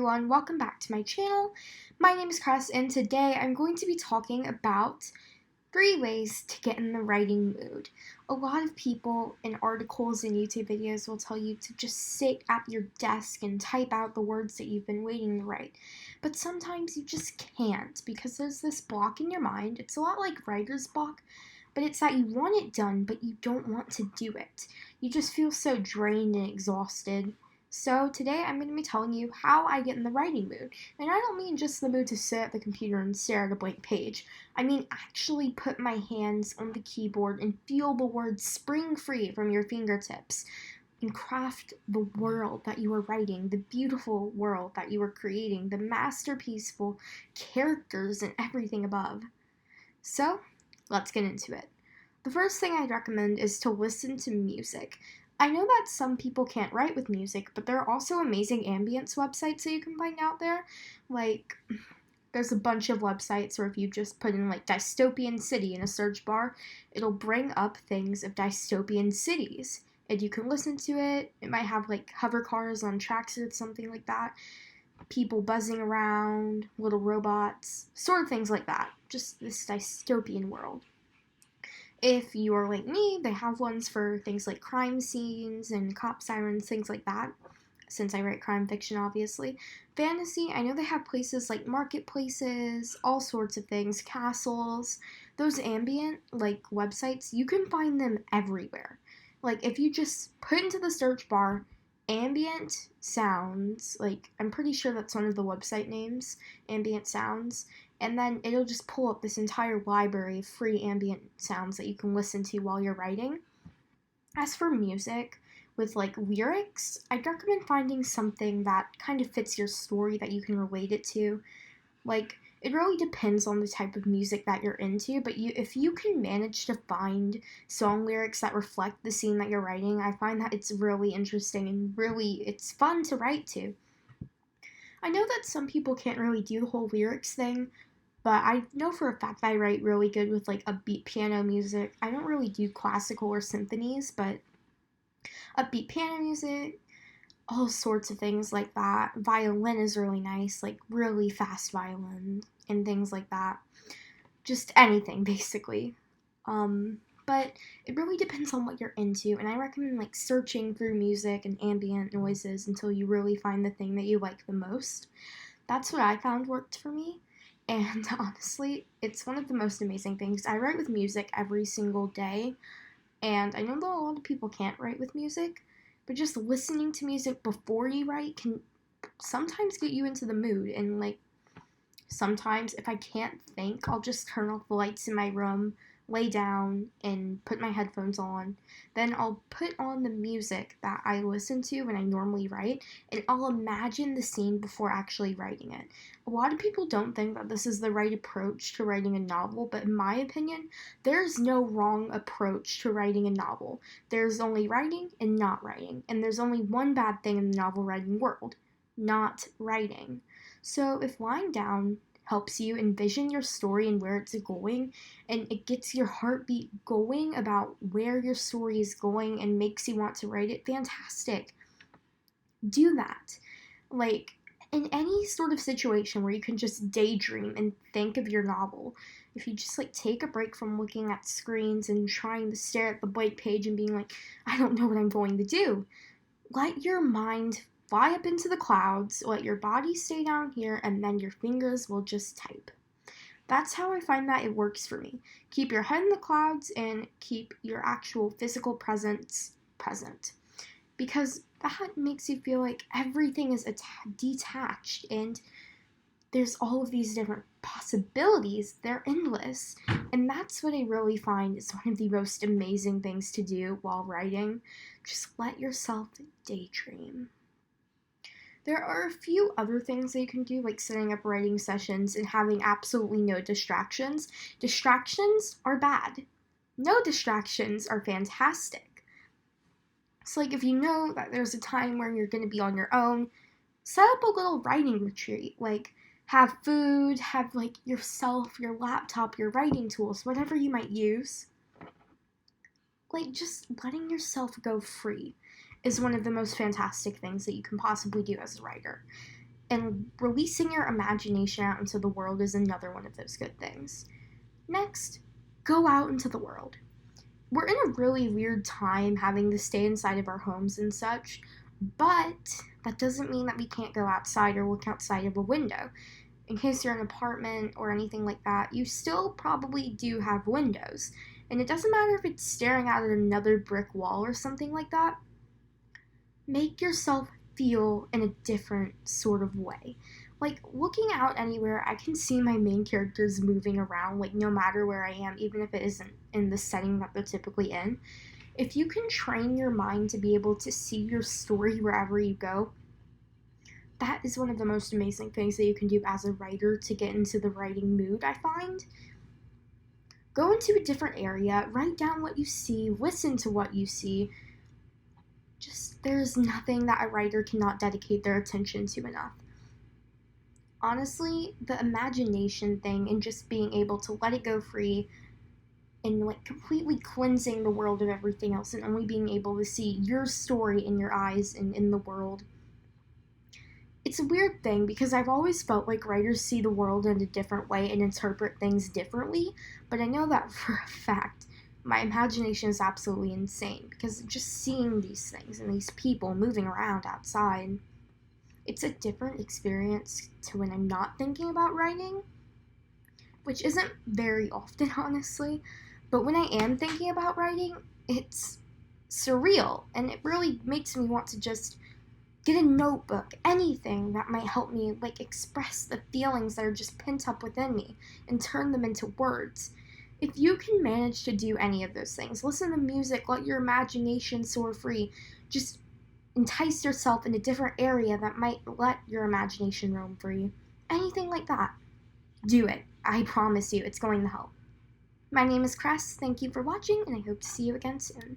everyone, welcome back to my channel. My name is Cress and today I'm going to be talking about 3 ways to get in the writing mood. A lot of people in articles and YouTube videos will tell you to just sit at your desk and type out the words that you've been waiting to write. But sometimes you just can't because there's this block in your mind. It's a lot like writer's block, but it's that you want it done but you don't want to do it. You just feel so drained and exhausted. So today I'm going to be telling you how I get in the writing mood. And I don't mean just the mood to sit at the computer and stare at a blank page. I mean actually put my hands on the keyboard and feel the words spring free from your fingertips and craft the world that you are writing, the beautiful world that you are creating, the masterpieceful characters and everything above. So let's get into it. The first thing I'd recommend is to listen to music. I know that some people can't write with music, but there are also amazing ambience websites that you can find out there. Like, there's a bunch of websites where if you just put in like dystopian city in a search bar, it'll bring up things of dystopian cities. And you can listen to it. It might have like hover cars on tracks or something like that. People buzzing around, little robots, sort of things like that. Just this dystopian world. If you are like me, they have ones for things like crime scenes and cop sirens, things like that, since I write crime fiction, obviously. Fantasy, I know they have places like marketplaces, all sorts of things, castles. Those ambient, like, websites, you can find them everywhere. Like, if you just put into the search bar ambient sounds, like, I'm pretty sure that's one of the website names, ambient sounds, and then it'll just pull up this entire library of free ambient sounds that you can listen to while you're writing. As for music, with like lyrics, I'd recommend finding something that kind of fits your story that you can relate it to. Like, it really depends on the type of music that you're into, but if you can manage to find song lyrics that reflect the scene that you're writing, I find that it's really interesting and it's fun to write to. I know that some people can't really do the whole lyrics thing, but I know for a fact that I write really good with like upbeat piano music. I don't really do classical or symphonies, but upbeat piano music, all sorts of things like that. Violin is really nice, like really fast violin and things like that. Just anything, basically. But it really depends on what you're into, and I recommend like searching through music and ambient noises until you really find the thing that you like the most. That's what I found worked for me, and honestly, it's one of the most amazing things. I write with music every single day, and I know that a lot of people can't write with music, but just listening to music before you write can sometimes get you into the mood, and like sometimes if I can't think, I'll just turn off the lights in my room, lay down, and put my headphones on. Then I'll put on the music that I listen to when I normally write, and I'll imagine the scene before actually writing it. A lot of people don't think that this is the right approach to writing a novel, but in my opinion, there's no wrong approach to writing a novel. There's only writing and not writing, and there's only one bad thing in the novel writing world: not writing. So if lying down helps you envision your story and where it's going, and it gets your heartbeat going about where your story is going and makes you want to write it, fantastic. Do that. Like, in any sort of situation where you can just daydream and think of your novel, if you just like take a break from looking at screens and trying to stare at the blank page and being like, I don't know what I'm going to do, let your mind fly up into the clouds, let your body stay down here, and then your fingers will just type. That's how I find that it works for me. Keep your head in the clouds and keep your actual physical presence present. Because that makes you feel like everything is detached and there's all of these different possibilities. They're endless. And that's what I really find is one of the most amazing things to do while writing. Just let yourself daydream. There are a few other things that you can do, like setting up writing sessions and having absolutely no distractions. Distractions are bad. No distractions are fantastic. It's like if you know that there's a time where you're going to be on your own, set up a little writing retreat. Like, have food, have like yourself, your laptop, your writing tools, whatever you might use. Like, just letting yourself go free is one of the most fantastic things that you can possibly do as a writer. And releasing your imagination out into the world is another one of those good things. Next, go out into the world. We're in a really weird time having to stay inside of our homes and such, but that doesn't mean that we can't go outside or look outside of a window. In case you're in an apartment or anything like that, you still probably do have windows. And it doesn't matter if it's staring out at another brick wall or something like that. Make yourself feel in a different sort of way. Like, looking out anywhere, I can see my main characters moving around, like, no matter where I am, even if it isn't in the setting that they're typically in. If you can train your mind to be able to see your story wherever you go, that is one of the most amazing things that you can do as a writer to get into the writing mood, I find. Go into a different area, write down what you see, listen to what you see. Just, there's nothing that a writer cannot dedicate their attention to enough. Honestly, the imagination thing and just being able to let it go free and like completely cleansing the world of everything else and only being able to see your story in your eyes and in the world. It's a weird thing because I've always felt like writers see the world in a different way and interpret things differently, but I know that for a fact. My imagination is absolutely insane because just seeing these things and these people moving around outside, it's a different experience to when I'm not thinking about writing, which isn't very often, honestly. But when I am thinking about writing, it's surreal, and it really makes me want to just get a notebook, anything that might help me like express the feelings that are just pent up within me and turn them into words. If you can manage to do any of those things, listen to music, let your imagination soar free, just entice yourself in a different area that might let your imagination roam free, anything like that, do it. I promise you, it's going to help. My name is Cress, thank you for watching, and I hope to see you again soon.